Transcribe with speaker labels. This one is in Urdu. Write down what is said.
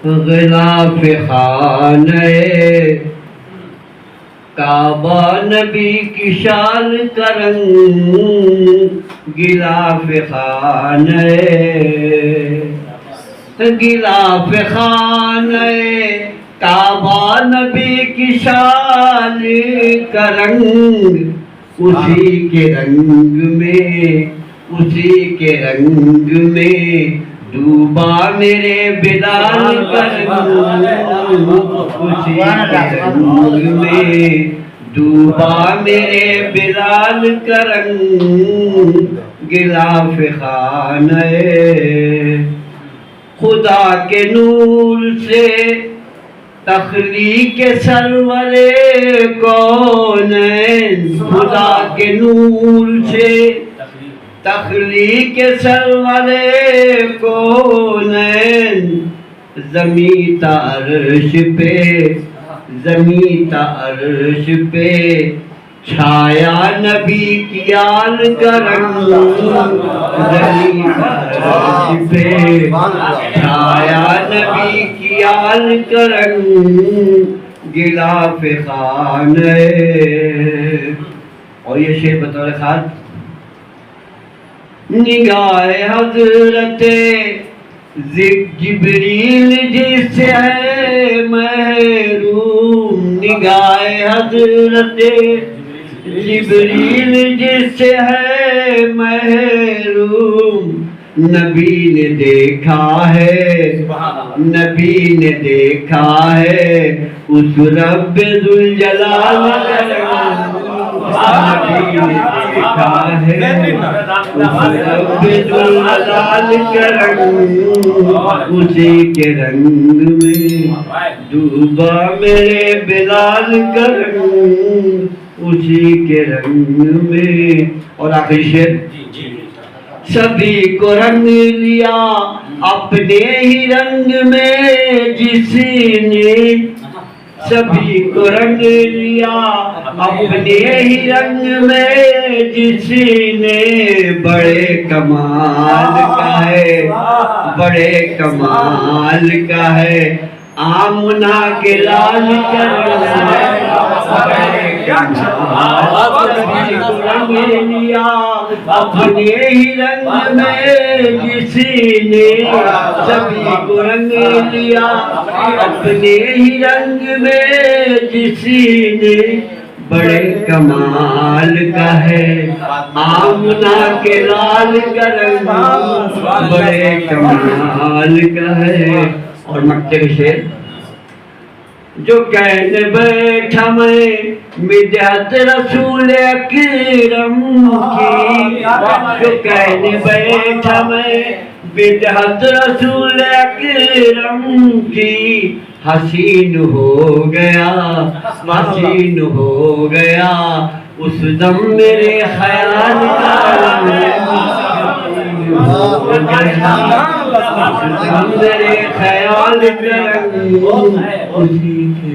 Speaker 1: غلاف خانہ کعبہ نبی کی شان کا رنگ، غلاف خانہ غلاف خانہ کعبہ نبی کی شان کا رنگ، اسی کے رنگ میں ڈوبا میرے بلال کا رنگ، اسی کے رنگ میں ڈوبا میرے بلال کا رنگ، غلاف خانہ خدا کے نور سے تخلیق سرور کونین، خدا کے نور سے تخلیق سرور کونین، زمین تا عرش پہ چھایا نبی کی آل کا رنگ، زمین تا عرش پہ چھایا نبی کی آل کا رنگ، غلاف خانہ۔ اور یہ شعر بطور خاص، نگاہ حضرت جبریل جس سے ہے محروم، نگاہ حضرت جبریل جس سے ہے محروم، نبی نے دیکھا ہے اس رب ذوالجلال کا رنگ، نبی نے دیکھا ہے اس رب ذوالجلال کا رنگ، اسی کے رنگ میں ڈوبا میرے بلال کا رنگ، اسی کے رنگ میں۔ اور آخری شعر، سبھی کو رنگ لیا اپنے ہی رنگ میں جس نے، سبھی کو رنگ لیا اپنے ہی رنگ میں جس نے، بڑے کمال کا ہے آمنہ کے لال کا رنگ، رنگ لیا اپنے ہی رنگ میں جس نے، سبھی کو رنگ لیا اپنے ہی رنگ میں جس نے، بڑے کمال کا ہے آمنہ کے لال کا رنگ، بڑے کمال کا ہے۔ اور مکتے کے شعر، جو کہنے بیٹھا میں مدحت رسول اکرم کی، جو کہنے بیٹھا میں مدحت رسول اکرم کی، حسین ہو گیا اس دم میرے خیال کا، میرے خیال کا، اسی کے